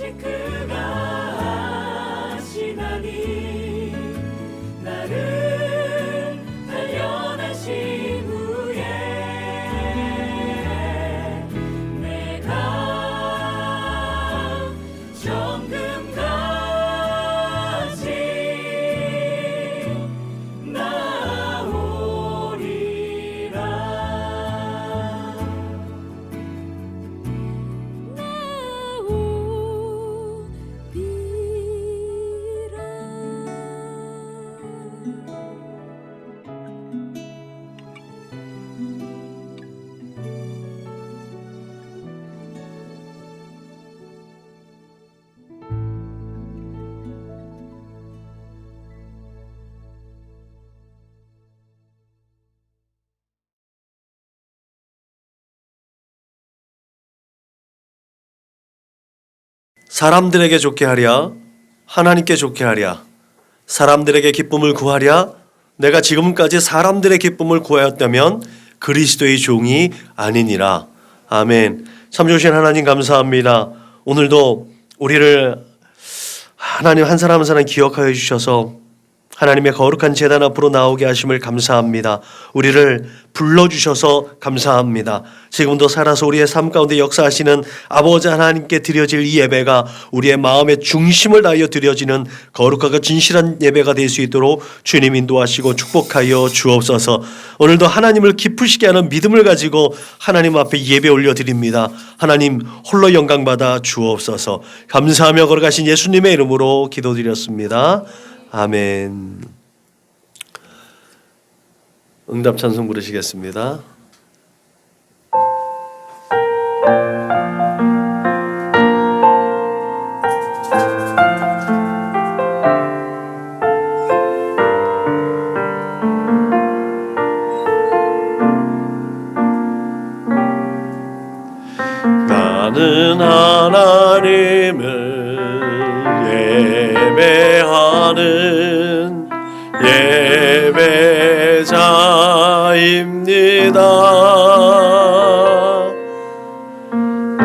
오직 그가 하시나니 나를 단련하신 후에 내가 정금같이 나오리라. 사람들에게 좋게 하랴, 하나님께 좋게 하랴, 사람들에게 기쁨을 구하랴. 내가 지금까지 사람들의 기쁨을 구하였다면 그리스도의 종이 아니니라. 아멘. 참 좋으신 하나님 감사합니다. 오늘도 우리를 하나님 한 사람 한 사람 기억하여 주셔서 하나님의 거룩한 제단 앞으로 나오게 하심을 감사합니다. 우리를 불러주셔서 감사합니다. 지금도 살아서 우리의 삶 가운데 역사하시는 아버지 하나님께 드려질 이 예배가 우리의 마음의 중심을 다하여 드려지는 거룩하고 진실한 예배가 될 수 있도록 주님 인도하시고 축복하여 주옵소서. 오늘도 하나님을 기쁘시게 하는 믿음을 가지고 하나님 앞에 예배 올려드립니다. 하나님 홀로 영광받아 주옵소서. 감사하며 걸어가신 예수님의 이름으로 기도드렸습니다. 아멘. 응답 찬송 부르시겠습니다. 나는 하나님을 예배하는 예배자입니다.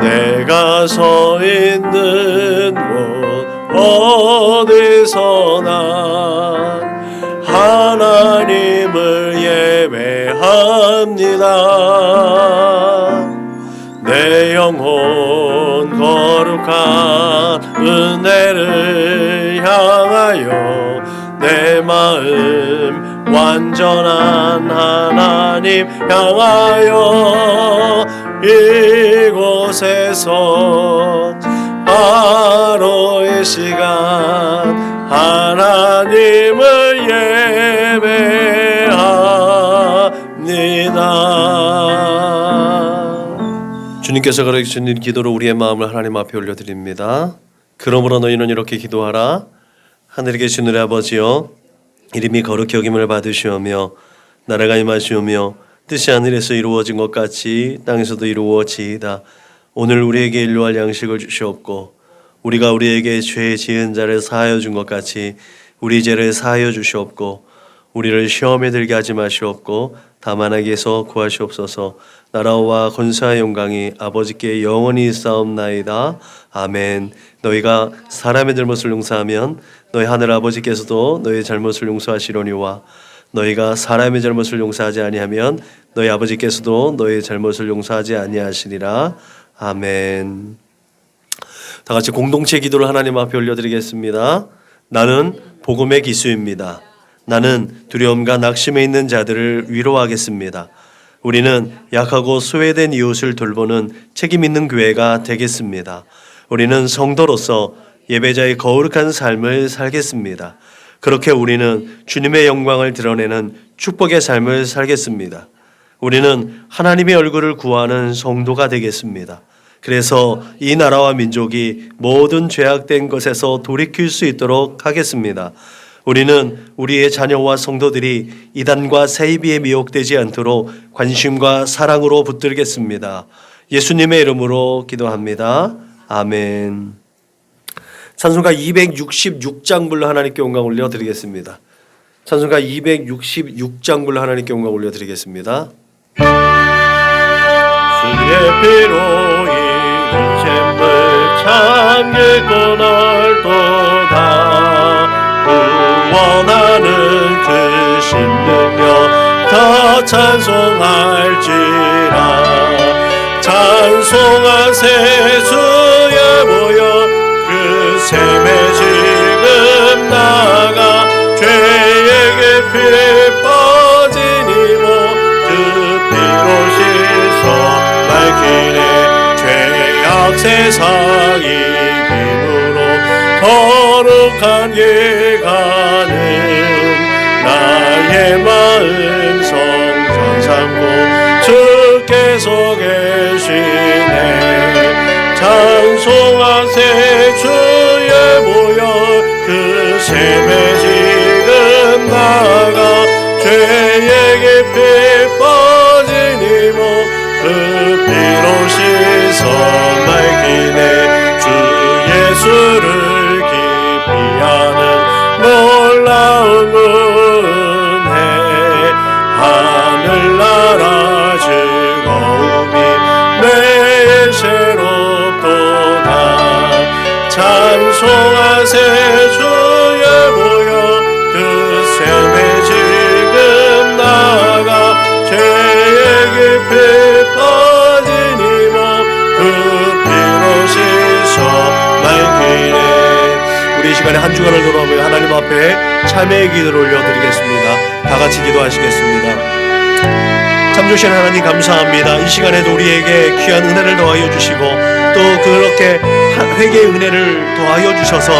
내가 서 있는 곳 어디서나 하나님을 예배합니다. 내 영혼 거룩한 은혜를 향하여 내 마음 완전한 하나님 향하여 이곳에서 바로 이 시간 하나님을 예배합니다. 주님께서 가르치신 기도로 우리의 마음을 하나님 앞에 올려드립니다. 그러므로 너희는 이렇게 기도하라. 하늘에 계신 우리 아버지여, 이름이 거룩히 여김을 받으시오며 나라가 임하시오며 뜻이 하늘에서 이루어진 것 같이 땅에서도 이루어지이다. 오늘 우리에게 일용할 양식을 주시옵고 우리가 우리에게 죄 지은 자를 사하여 준 것 같이 우리 죄를 사하여 주시옵고 우리를 시험에 들게 하지 마시옵고 다만 악에서 구하시옵소서. 나라와 권세와 영광이 아버지께 영원히 있사옵나이다. 아멘. 너희가 사람의 잘못을 용서하면 너희 하늘 아버지께서도 너희의 잘못을 용서하시려니와 너희가 사람의 잘못을 용서하지 아니하면 너희 아버지께서도 너희의 잘못을 용서하지 아니하시리라. 아멘. 다 같이 공동체 기도를 하나님 앞에 올려드리겠습니다. 나는 복음의 기수입니다. 나는 두려움과 낙심에 있는 자들을 위로하겠습니다. 우리는 약하고 소외된 이웃을 돌보는 책임 있는 교회가 되겠습니다. 우리는 성도로서 예배자의 거룩한 삶을 살겠습니다. 그렇게 우리는 주님의 영광을 드러내는 축복의 삶을 살겠습니다. 우리는 하나님의 얼굴을 구하는 성도가 되겠습니다. 그래서 이 나라와 민족이 모든 죄악된 것에서 돌이킬 수 있도록 하겠습니다. 우리는 우리의 자녀와 성도들이 이단과 세이비에 미혹되지 않도록 관심과 사랑으로 붙들겠습니다. 예수님의 이름으로 기도합니다. 아멘. 찬송가 266장 불러 하나님께 영광 올려드리겠습니다. 찬송가 266장 불러 하나님께 영광 올려드리겠습니다. 주의 피로 이룬 샘물 찬양 길 끊을도다. 구원하는 그 신능력 다 찬송할지라. 찬송하세 주의 모여 그 샘에 지금 나가. 죄의 깊이 빠진 이모 그 피로 씻어 밝히네. 죄악 세상 이김으로 거룩한 길 가는 나의 마음 성전 삼고 주께서 계시네. 찬송하세 주의 모여 그 샘에 지금 나가. 죄의 깊이 빠진 이모 그 피로 씻어 밝히네. 주 예수를 깊이 아는 놀라운 은혜 하늘나라 즐거움이 매일 새롭도다. 찬송하세 주의 모여 그 샘에 지금 나가. 죄의 깊이 빠진 이모 그 피로 씻어 밝히네. 우리 이 시간에 한 주간을 돌아오며 하나님 앞에 참회의 기도를 올려드리겠습니다. 다 같이 기도하시겠습니다. 참 좋으신 하나님 감사합니다. 이 시간에도 우리에게 귀한 은혜를 더하여 주시고 또 그렇게 회개의 은혜를 더하여 주셔서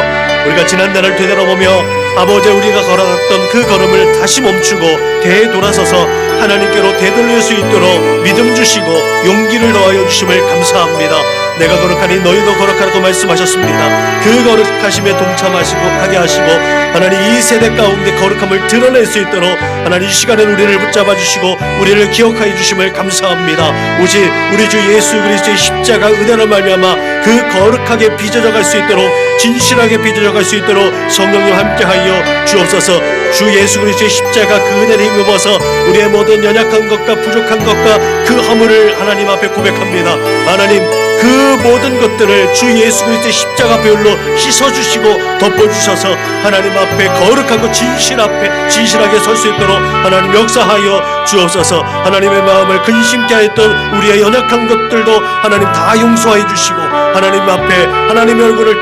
우리가 지난날을 되돌아보며 아버지 우리가 걸어갔던 그 걸음을 다시 멈추고 되돌아서서 하나님께로 되돌릴 수 있도록 믿음 주시고 용기를 더하여 주심을 감사합니다. 내가 거룩하니 너희도 거룩하라고 말씀하셨습니다. 그 거룩하심에 동참하시고 하게 하시고 하나님 이 세대 가운데 거룩함을 드러낼 수 있도록 하나님 이 시간에 우리를 붙잡아 주시고 우리를 기억하여 주심을 감사합니다. 오직 우리 주 예수 그리스도의 십자가 은혜로 말미암아 그 거룩하게 빚어져 갈 수 있도록 진실하게 빚어져 갈 수 있도록 성령님 함께하여 주옵소서. 주 예수 그리스도의 십자가 그 은혜를 힘입어서 우리의 모든 연약한 것과 부족한 것과 그 허물을 하나님 앞에 고백합니다. 하나님 그 모든 것들을 주 예수 그리스도의 십자가 배울로 씻어주시고 덮어주셔서 하나님 앞에 거룩하고 진실하게 설 수 있도록 하나님 역사하여 주옵소서. 하나님의 마음을 근심케 하였던 우리의 연약한 것들도 하나님 다 용서해 주시고 하나님 앞에 하나님의 얼굴을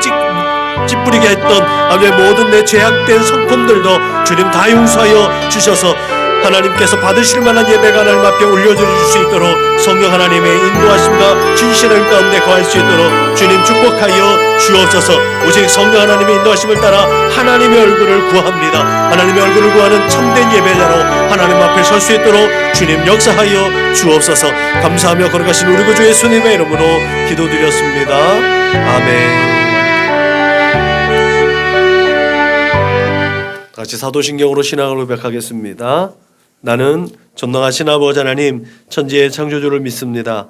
찌푸리게 했던 아버지의 모든 내 죄악된 성품들도 주님 다 용서하여 주셔서 하나님께서 받으실 만한 예배가 하나님 앞에 올려드릴 수 있도록 성령 하나님의 인도하심과 진실한 가운데 거할 수 있도록 주님 축복하여 주옵소서. 오직 성령 하나님의 인도하심을 따라 하나님의 얼굴을 구합니다. 하나님의 얼굴을 구하는 참된 예배자로 하나님 앞에 설 수 있도록 주님 역사하여 주옵소서. 감사하며 걸어가신 우리 구주 예수님의 이름으로 기도드렸습니다. 아멘. 같이 사도신경으로 신앙을 고백하겠습니다. 나는 전능하신 아버지 하나님 천지의 창조주를 믿습니다.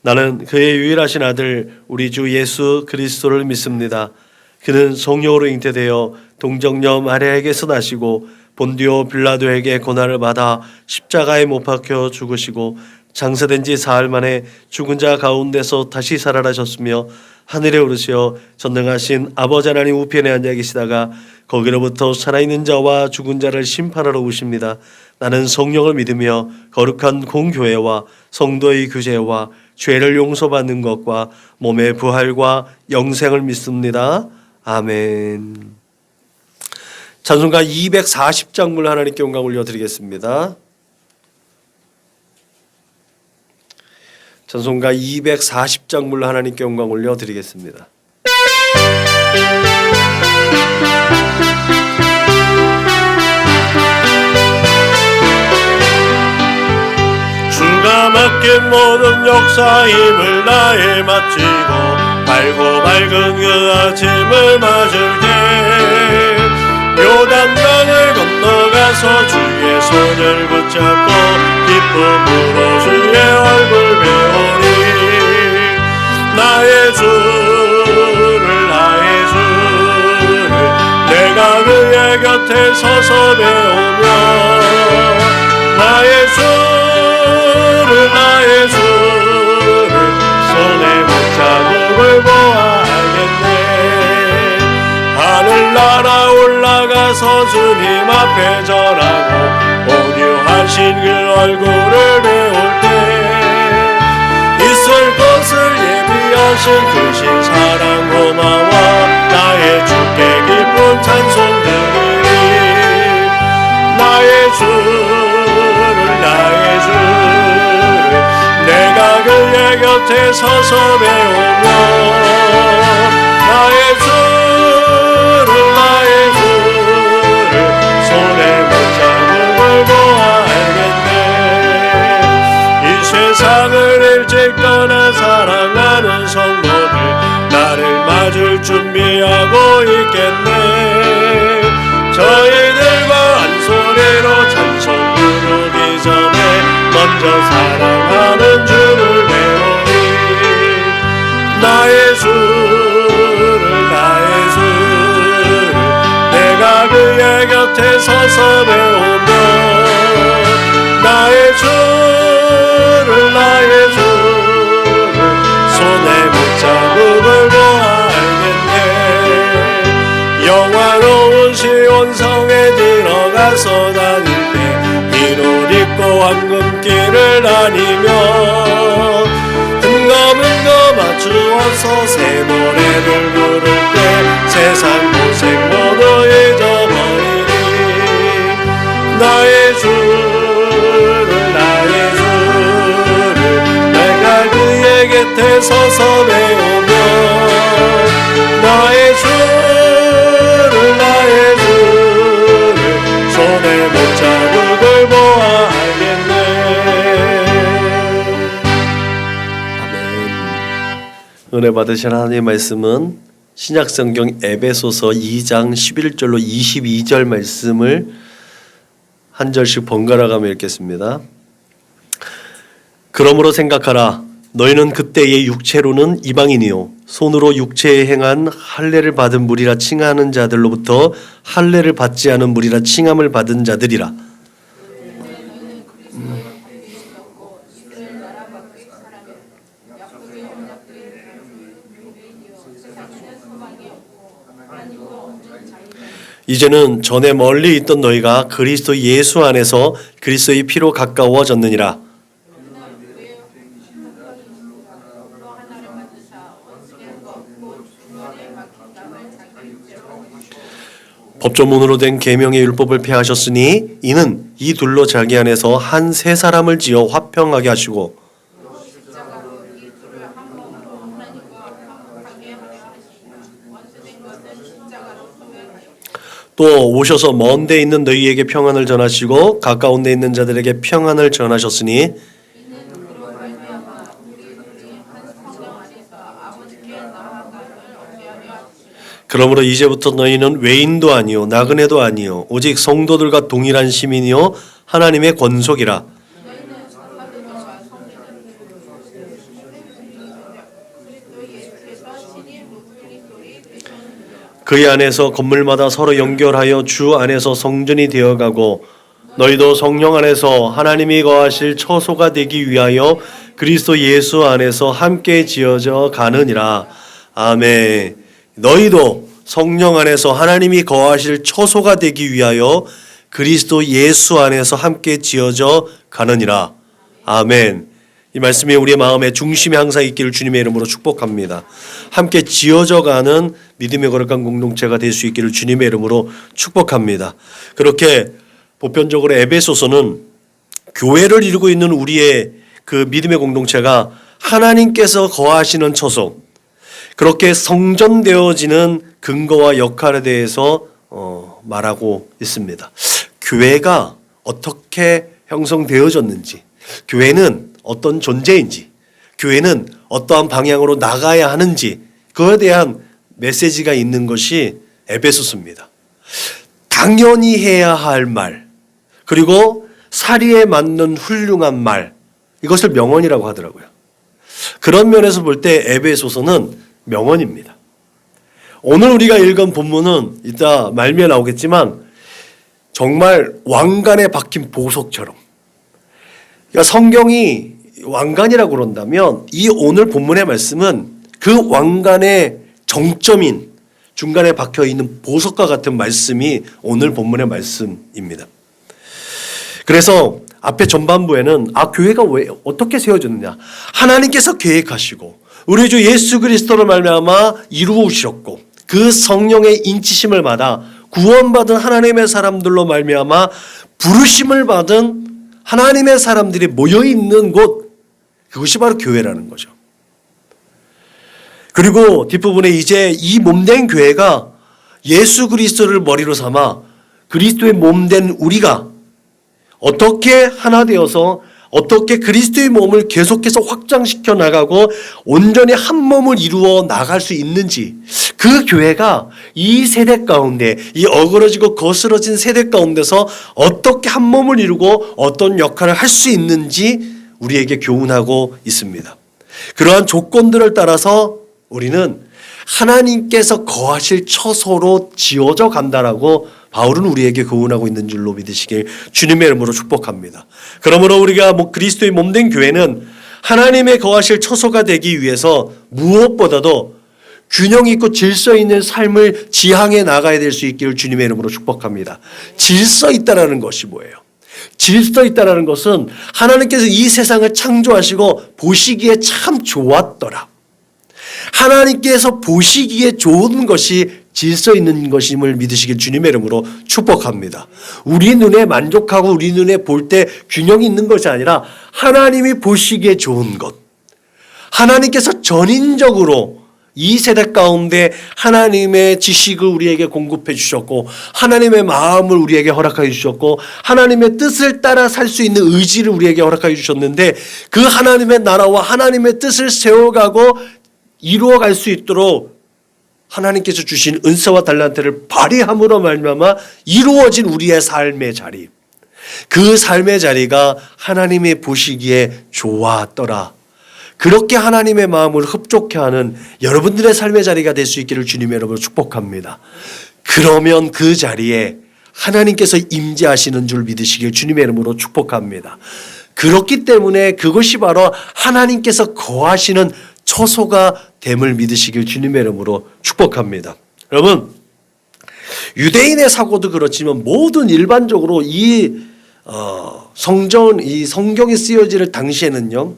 나는 그의 유일하신 아들 우리 주 예수 그리스도를 믿습니다. 그는 성령으로 잉태되어 동정녀 마리아에게서 나시고 본디오 빌라도에게 고난을 받아 십자가에 못 박혀 죽으시고 장사된 지 사흘 만에 죽은 자 가운데서 다시 살아나셨으며 하늘에 오르시어 전능하신 아버지 하나님 우편에 앉아 계시다가 거기로부터 살아있는 자와 죽은 자를 심판하러 오십니다. 나는 성령을 믿으며 거룩한 공교회와 성도의 교제와 죄를 용서받는 것과 몸의 부활과 영생을 믿습니다. 아멘. 찬송가 240장물 하나님께 영광 올려드리겠습니다. 찬송가 240장물로 하나님께 영광 올려드리겠습니다. 주가 맡긴 모든 역사임을 나에 마치고 밝고 밝은 그 아침을 맞을 때 요단강을 건너가서 주의 손을 붙잡고 기쁨으로 주의 얼굴 배우리. 나의 주를 내가 그의 곁에 서서 배우며 나의 주를 손에 못 자국을 보아야겠네. 나서 주님 앞에 절하고 온유하신 그 얼굴을 배울 때 있을 것을 예비하신 그 신사랑 고마워 나의 주께 기쁜 찬송 드리리 나의 주를 내가 그의 곁에 서서 배우며 나의 주를 손에 못잡음을 보아 알겠네 이 세상을 일찍 떠나 사랑하는 성도들 나를 맞을 준비하고 있겠네 저희들과 한 소리로 찬송 부르기 전에 먼저 사랑하는 주를 배우리 나의 주를 내가 그의 곁에 서서 배우며 나의 주를 손에 못잡음을 보아 알겠네 영화로운 시온성에 들어가서 다닐 때 흰옷 입고 황금길을 다니며 흠검 맞추어서 새 노래를 부를 때 세상 고생 모두 잊어버리니 나의 주를 내가 그의 곁에 서서 배우며 나의 주를 손에 못잡음을 보아 알겠네 은혜 받으신 하나님의 말씀은 신약성경 에베소서 2장 11절로 22절 말씀을 한 절씩 번갈아 가며 읽겠습니다. 그러므로 생각하라 너희는 그때의 육체로는 이방인이요 손으로 육체에 행한 할례를 받은 무리라 칭하는 자들로부터 할례를 받지 않은 무리라 칭함을 받은 자들이라 이제는 전에 멀리 있던 너희가 그리스도 예수 안에서 그리스도의 피로 가까워졌느니라. 법조문으로 된 계명의 율법을 폐하셨으니 이는 이 둘로 자기 안에서 한 세 사람을 지어 화평하게 하시고 또 오셔서 먼 데 있는 너희에게 평안을 전하시고 가까운 데 있는 자들에게 평안을 전하셨으니 그러므로 이제부터 너희는 외인도 아니요 나그네도 아니요 오직 성도들과 동일한 시민이요 하나님의 권속이라. 그의 안에서 건물마다 서로 연결하여 주 안에서 성전이 되어가고 너희도 성령 안에서 하나님이 거하실 처소가 되기 위하여 그리스도 예수 안에서 함께 지어져 가느니라. 아멘. 너희도 성령 안에서 하나님이 거하실 처소가 되기 위하여 그리스도 예수 안에서 함께 지어져 가느니라. 아멘. 이 말씀이 우리의 마음의 중심에 항상 있기를 주님의 이름으로 축복합니다. 함께 지어져가는 믿음의 거룩한 공동체가 될 수 있기를 주님의 이름으로 축복합니다. 그렇게 보편적으로 에베소서는 교회를 이루고 있는 우리의 그 믿음의 공동체가 하나님께서 거하시는 처소, 그렇게 성전되어지는 근거와 역할에 대해서 말하고 있습니다. 교회가 어떻게 형성되어졌는지, 교회는 어떤 존재인지, 교회는 어떠한 방향으로 나가야 하는지, 그거에 대한 메시지가 있는 것이 에베소서입니다. 당연히 해야 할 말, 그리고 사리에 맞는 훌륭한 말, 이것을 명언이라고 하더라고요. 그런 면에서 볼 때 에베소서는 명언입니다. 오늘 우리가 읽은 본문은 이따 말미에 나오겠지만 정말 왕관에 박힌 보석처럼, 그러니까 성경이 왕관이라고 그런다면 이 오늘 본문의 말씀은 그 왕관의 정점인 중간에 박혀 있는 보석과 같은 말씀이 오늘 본문의 말씀입니다. 그래서 앞에 전반부에는 교회가 왜 어떻게 세워졌느냐, 하나님께서 계획하시고 우리 주 예수 그리스도로 말미암아 이루어주셨고 그 성령의 인치심을 받아 구원받은 하나님의 사람들로 말미암아 부르심을 받은 하나님의 사람들이 모여 있는 곳, 그것이 바로 교회라는 거죠. 그리고 뒷부분에 이제 이 몸된 교회가 예수 그리스도를 머리로 삼아 그리스도의 몸된 우리가 어떻게 하나 되어서 어떻게 그리스도의 몸을 계속해서 확장시켜 나가고 온전히 한 몸을 이루어 나갈 수 있는지, 그 교회가 이 세대 가운데, 이 어그러지고 거스러진 세대 가운데서 어떻게 한 몸을 이루고 어떤 역할을 할 수 있는지 우리에게 교훈하고 있습니다. 그러한 조건들을 따라서 우리는 하나님께서 거하실 처소로 지어져 간다라고 바울은 우리에게 교훈하고 있는 줄로 믿으시길 주님의 이름으로 축복합니다. 그러므로 우리가 그리스도의 몸된 교회는 하나님의 거하실 처소가 되기 위해서 무엇보다도 균형 있고 질서 있는 삶을 지향해 나가야 될 수 있기를 주님의 이름으로 축복합니다. 질서 있다라는 것이 뭐예요? 질서 있다라는 것은 하나님께서 이 세상을 창조하시고 보시기에 참 좋았더라. 하나님께서 보시기에 좋은 것이 질서 있는 것임을 믿으시길 주님의 이름으로 축복합니다. 우리 눈에 만족하고 우리 눈에 볼 때 균형이 있는 것이 아니라 하나님이 보시기에 좋은 것, 하나님께서 전인적으로 이 세대 가운데 하나님의 지식을 우리에게 공급해 주셨고 하나님의 마음을 우리에게 허락하여 주셨고 하나님의 뜻을 따라 살 수 있는 의지를 우리에게 허락하여 주셨는데, 그 하나님의 나라와 하나님의 뜻을 세워가고 이루어갈 수 있도록 하나님께서 주신 은사와 달란트를 발휘함으로 말미암아 이루어진 우리의 삶의 자리, 그 삶의 자리가 하나님이 보시기에 좋았더라. 그렇게 하나님의 마음을 흡족해 하는 여러분들의 삶의 자리가 될 수 있기를 주님의 이름으로 축복합니다. 그러면 그 자리에 하나님께서 임재하시는 줄 믿으시길 주님의 이름으로 축복합니다. 그렇기 때문에 그것이 바로 하나님께서 거하시는 처소가 됨을 믿으시길 주님의 이름으로 축복합니다. 여러분, 유대인의 사고도 그렇지만 모든 일반적으로 이 성경이 쓰여질 당시에는요,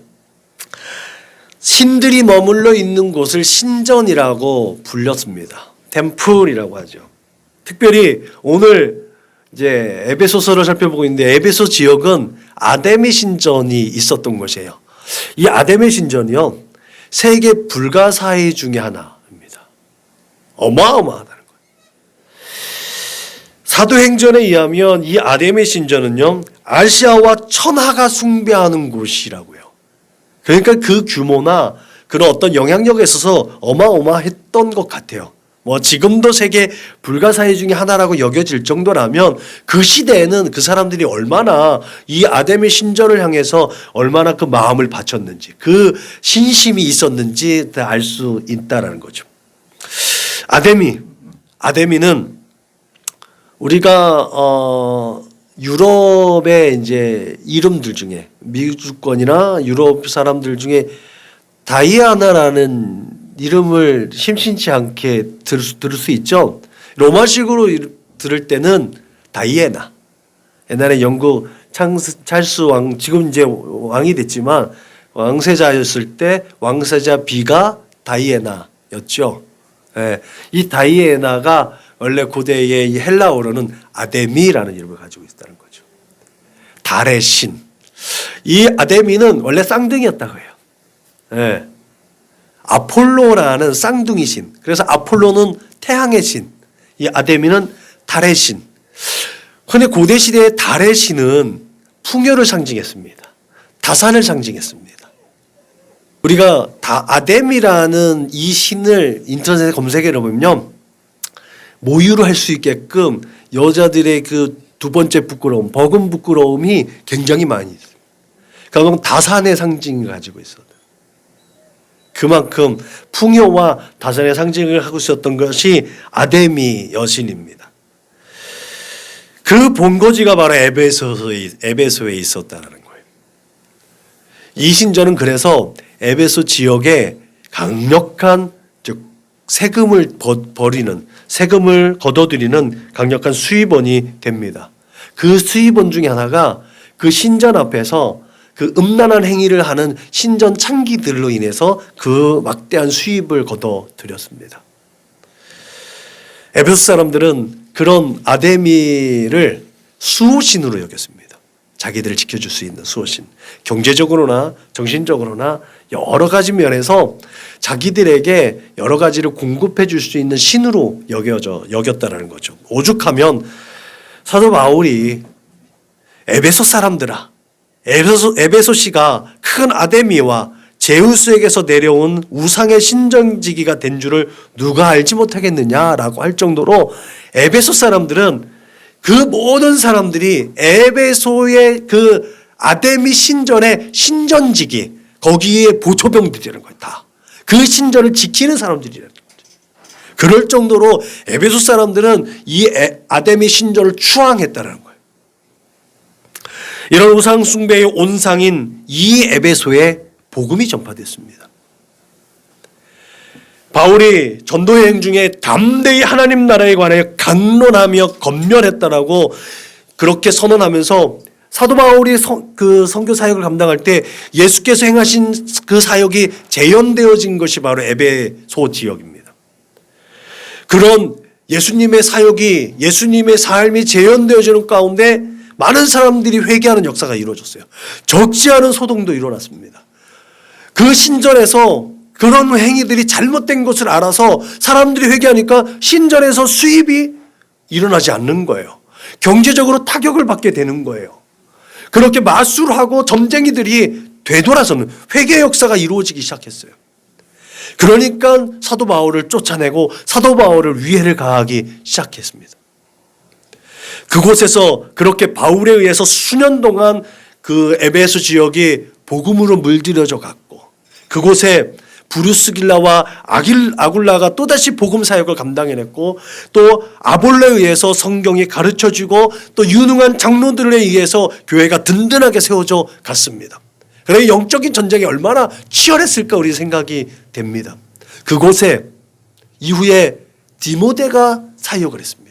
신들이 머물러 있는 곳을 신전이라고 불렸습니다. 템플이라고 하죠. 특별히 오늘 이제 에베소서를 살펴보고 있는데, 에베소 지역은 아데미 신전이 있었던 곳이에요. 이 아데미 신전이요, 세계 불가사의 중에 하나입니다. 어마어마하다는 거예요. 사도행전에 의하면 이 아데미 신전은요, 아시아와 천하가 숭배하는 곳이라고요. 그러니까 그 규모나 그런 어떤 영향력에 있어서 어마어마했던 것 같아요. 지금도 세계 불가사의 중에 하나라고 여겨질 정도라면 그 시대에는 그 사람들이 얼마나 이 아데미 신전을 향해서 얼마나 그 마음을 바쳤는지, 그 신심이 있었는지 알 수 있다라는 거죠. 아데미는 우리가 유럽의 이제 이름들 중에, 미주권이나 유럽 사람들 중에 다이아나라는 이름을 심심치 않게 들을 수 있죠. 로마식으로 들을 때는 다이애나. 옛날에 영국 찰스 왕, 지금 이제 왕이 됐지만 왕세자였을 때 왕세자 B가 다이애나였죠. 예, 이 다이애나가 원래 고대의 이 헬라어로는 아데미라는 이름을 가지고 있다는 거죠. 달의 신. 이 아데미는 원래 쌍둥이였다고 해요. 예. 아폴로라는 쌍둥이 신. 그래서 아폴로는 태양의 신, 이 아데미는 달의 신. 그런데 고대 시대의 달의 신은 풍요를 상징했습니다. 다산을 상징했습니다. 우리가 아데미라는 이 신을 인터넷에 검색해 보면 모유를 할 수 있게끔 여자들의 그 두 번째 부끄러움, 버금 부끄러움이 굉장히 많이 있어요. 그러니까 다산의 상징을 가지고 있어요. 그만큼 풍요와 다산의 상징을 하고 있었던 것이 아데미 여신입니다. 그 본거지가 바로 에베소에 있었다는 거예요. 이 신전은 그래서 에베소 지역에 강력한, 즉 세금을 버리는, 세금을 걷어들이는 강력한 수입원이 됩니다. 그 수입원 중에 하나가 그 신전 앞에서 그 음란한 행위를 하는 신전 창기들로 인해서 그 막대한 수입을 거둬들였습니다. 에베소 사람들은 그런 아데미를 수호신으로 여겼습니다. 자기들을 지켜줄 수 있는 수호신. 경제적으로나 정신적으로나 여러 가지 면에서 자기들에게 여러 가지를 공급해 줄 수 있는 신으로 여겼다라는 거죠. 오죽하면 사도 바울이 에베소 사람들아, 에베소시가 큰 아데미와 제우스에게서 내려온 우상의 신전지기가 된 줄을 누가 알지 못하겠느냐라고 할 정도로 에베소 사람들은 그 모든 사람들이 에베소의 그 아데미 신전의 신전지기, 거기에 보초병들이라는 거예요. 다. 그 신전을 지키는 사람들이라는 거죠. 그럴 정도로 에베소 사람들은 이 아데미 신전을 추앙했다는 거예요. 이런 우상 숭배의 온상인 이 에베소에 복음이 전파됐습니다. 바울이 전도 여행 중에 담대히 하나님 나라에 관하여 강론하며 권면했다라고 그렇게 선언하면서 사도 바울이 그 선교 사역을 감당할 때 예수께서 행하신 그 사역이 재현되어진 것이 바로 에베소 지역입니다. 그런 예수님의 사역이, 예수님의 삶이 재현되어지는 가운데 많은 사람들이 회개하는 역사가 이루어졌어요. 적지 않은 소동도 일어났습니다. 그 신전에서 그런 행위들이 잘못된 것을 알아서 사람들이 회개하니까 신전에서 수입이 일어나지 않는 거예요. 경제적으로 타격을 받게 되는 거예요. 그렇게 마술하고 점쟁이들이 되돌아서는 회개 역사가 이루어지기 시작했어요. 그러니까 사도 바울을 쫓아내고 사도 바울을 위해를 가하기 시작했습니다. 그곳에서 그렇게 바울에 의해서 수년 동안 그 에베소 지역이 복음으로 물들여져 갔고, 그곳에 브루스길라와 아굴라가 또다시 복음 사역을 감당해냈고, 또 아볼로에 의해서 성경이 가르쳐지고, 또 유능한 장로들에 의해서 교회가 든든하게 세워져 갔습니다. 그래서 영적인 전쟁이 얼마나 치열했을까 우리 생각이 됩니다. 그곳에 이후에 디모데가 사역을 했습니다.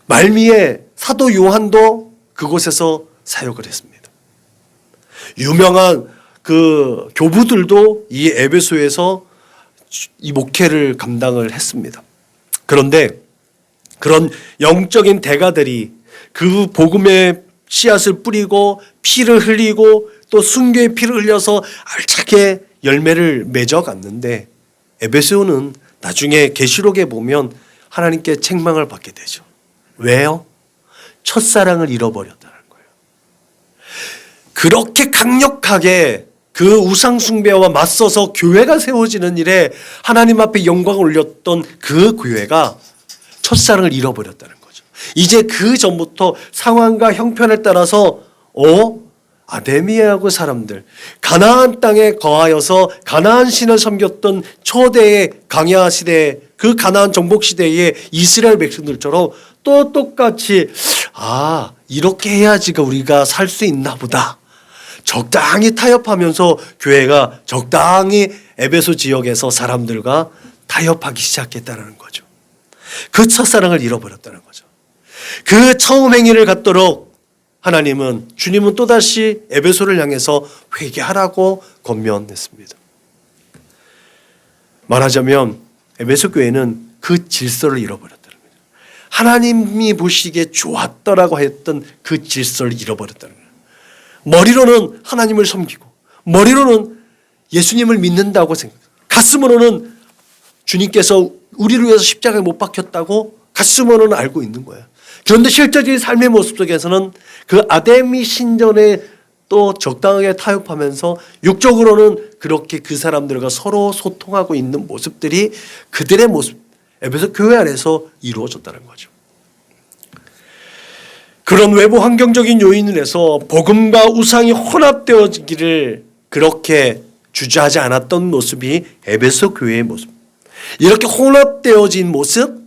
말미에 사도 요한도 그곳에서 사역을 했습니다. 유명한 그 교부들도 이 에베소에서 이 목회를 감당을 했습니다. 그런데 그런 영적인 대가들이 그 복음의 씨앗을 뿌리고 피를 흘리고 또 순교의 피를 흘려서 알차게 열매를 맺어갔는데, 에베소는 나중에 계시록에 보면 하나님께 책망을 받게 되죠. 왜요? 첫사랑을 잃어버렸다는 거예요. 그렇게 강력하게 그 우상숭배와 맞서서 교회가 세워지는 일에 하나님 앞에 영광을 올렸던 그 교회가 첫사랑을 잃어버렸다는 거죠. 이제 그 전부터 상황과 형편에 따라서 아데미하고 사람들, 가나안 땅에 거하여서 가나안 신을 섬겼던 초대의 광야 시대, 그 가나안 정복 시대의 이스라엘 백성들처럼 또 똑같이 이렇게 해야지가 우리가 살 수 있나 보다. 적당히 타협하면서 교회가 적당히 에베소 지역에서 사람들과 타협하기 시작했다는 거죠. 그 첫사랑을 잃어버렸다는 거죠. 그 처음 행위를 갖도록 주님은 또다시 에베소를 향해서 회개하라고 권면했습니다. 말하자면 에베소 교회는 그 질서를 잃어버렸다는 거예요. 하나님이 보시기에 좋았더라고 했던 그 질서를 잃어버렸다는 거예요. 머리로는 하나님을 섬기고, 머리로는 예수님을 믿는다고 생각해요. 가슴으로는 주님께서 우리를 위해서 십자가에 못 박혔다고 가슴으로는 알고 있는 거예요. 그런데 실제적인 삶의 모습 속에서는 그 아데미 신전에 또 적당하게 타협하면서 육적으로는 그렇게 그 사람들과 서로 소통하고 있는 모습들이 그들의 모습, 에베소 교회 안에서 이루어졌다는 거죠. 그런 외부 환경적인 요인을 해서 복음과 우상이 혼합되어지기를 그렇게 주저하지 않았던 모습이 에베소 교회의 모습. 이렇게 혼합되어진 모습,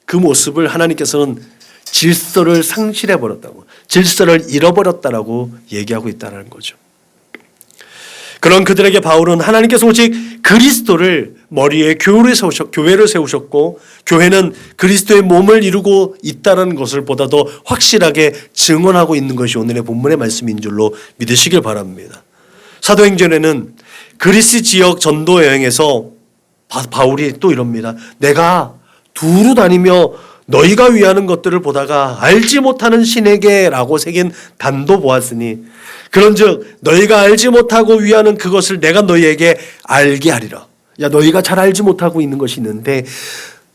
그 모습을 하나님께서는 질서를 상실해버렸다고, 질서를 잃어버렸다라고 얘기하고 있다는 거죠. 그런 그들에게 바울은 하나님께서 오직 그리스도를 머리에 교회를 세우셨고 교회는 그리스도의 몸을 이루고 있다는 것을 보다 더 확실하게 증언하고 있는 것이 오늘의 본문의 말씀인 줄로 믿으시길 바랍니다. 사도행전에는 그리스 지역 전도 여행에서 바울이 또 이럽니다. 내가 두루 다니며 너희가 위하는 것들을 보다가 알지 못하는 신에게라고 새긴 단도 보았으니 그런즉 너희가 알지 못하고 위하는 그것을 내가 너희에게 알게 하리라. 야, 너희가 잘 알지 못하고 있는 것이 있는데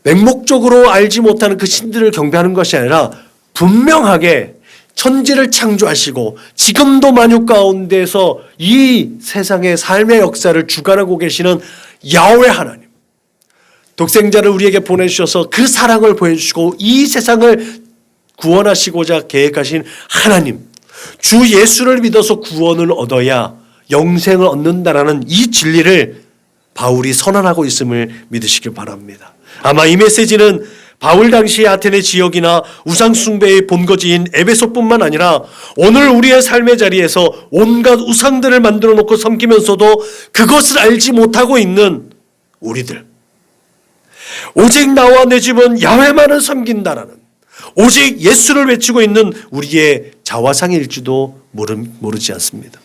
맹목적으로 알지 못하는 그 신들을 경배하는 것이 아니라 분명하게 천지를 창조하시고 지금도 만유 가운데서 이 세상의 삶의 역사를 주관하고 계시는 야훼 하나님, 독생자를 우리에게 보내주셔서 그 사랑을 보여주시고 이 세상을 구원하시고자 계획하신 하나님, 주 예수를 믿어서 구원을 얻어야 영생을 얻는다라는 이 진리를 바울이 선언하고 있음을 믿으시길 바랍니다. 아마 이 메시지는 바울 당시 아테네 지역이나 우상숭배의 본거지인 에베소뿐만 아니라 오늘 우리의 삶의 자리에서 온갖 우상들을 만들어 놓고 섬기면서도 그것을 알지 못하고 있는 우리들, 오직 나와 내 집은 야훼만을 섬긴다라는 오직 예수를 외치고 있는 우리의 자화상일지도 모르지 않습니다.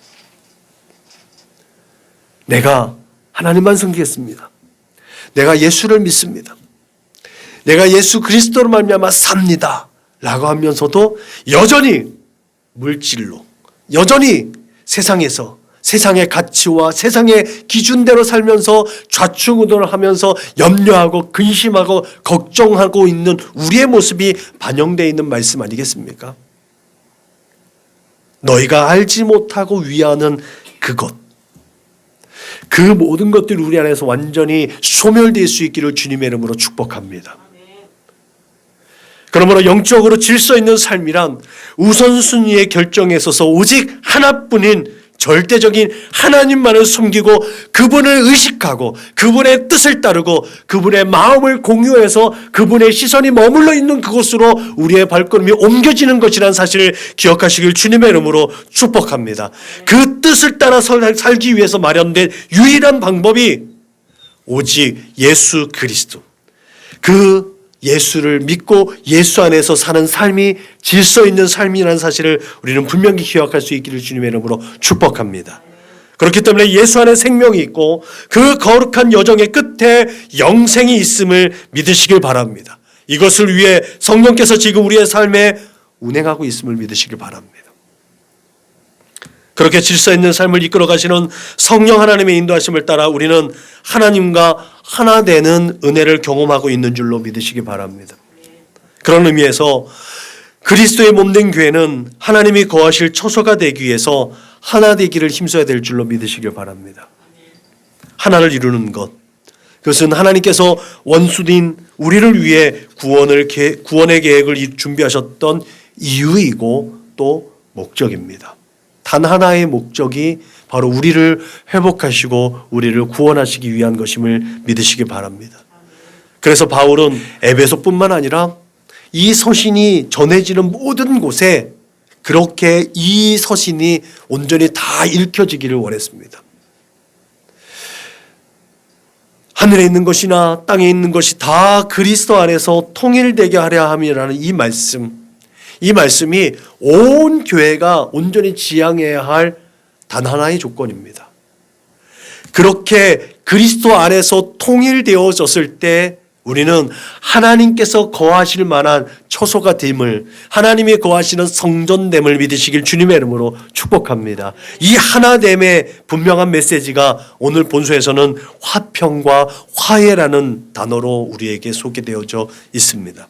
내가 하나님만 섬기겠습니다. 내가 예수를 믿습니다. 내가 예수 그리스도로 말미암아 삽니다 라고 하면서도 여전히 물질로, 여전히 세상에서 세상의 가치와 세상의 기준대로 살면서 좌충우돌을 하면서 염려하고 근심하고 걱정하고 있는 우리의 모습이 반영되어 있는 말씀 아니겠습니까? 너희가 알지 못하고 위하는 그것, 그 모든 것들이 우리 안에서 완전히 소멸될 수 있기를 주님의 이름으로 축복합니다. 그러므로 영적으로 질서 있는 삶이란 우선순위의 결정에 있어서 오직 하나뿐인 절대적인 하나님만을 섬기고 그분을 의식하고 그분의 뜻을 따르고 그분의 마음을 공유해서 그분의 시선이 머물러 있는 그곳으로 우리의 발걸음이 옮겨지는 것이라는 사실을 기억하시길 주님의 이름으로 축복합니다. 그 뜻을 따라 살기 위해서 마련된 유일한 방법이 오직 예수 그리스도, 그 예수를 믿고 예수 안에서 사는 삶이 질서 있는 삶이라는 사실을 우리는 분명히 기억할 수 있기를 주님의 이름으로 축복합니다. 그렇기 때문에 예수 안에 생명이 있고 그 거룩한 여정의 끝에 영생이 있음을 믿으시길 바랍니다. 이것을 위해 성령께서 지금 우리의 삶에 운행하고 있음을 믿으시길 바랍니다. 그렇게 질서 있는 삶을 이끌어 가시는 성령 하나님의 인도하심을 따라 우리는 하나님과 하나 되는 은혜를 경험하고 있는 줄로 믿으시기 바랍니다. 그런 의미에서 그리스도의 몸된 교회는 하나님이 거하실 처소가 되기 위해서 하나 되기를 힘써야 될 줄로 믿으시길 바랍니다. 하나를 이루는 것, 그것은 하나님께서 원수인 우리를 위해 구원의 계획을 준비하셨던 이유이고 또 목적입니다. 단 하나의 목적이 바로 우리를 회복하시고 우리를 구원하시기 위한 것임을 믿으시기 바랍니다. 그래서 바울은 에베소뿐만 아니라 이 서신이 전해지는 모든 곳에 그렇게 이 서신이 온전히 다 읽혀지기를 원했습니다. 하늘에 있는 것이나 땅에 있는 것이 다 그리스도 안에서 통일되게 하려 함이라는 이 말씀이 온 교회가 온전히 지향해야 할 단 하나의 조건입니다. 그렇게 그리스도 안에서 통일되어졌을 때 우리는 하나님께서 거하실 만한 처소가 됨을, 하나님이 거하시는 성전됨을 믿으시길 주님의 이름으로 축복합니다. 이 하나됨의 분명한 메시지가 오늘 본서에서는 화평과 화해라는 단어로 우리에게 소개되어져 있습니다.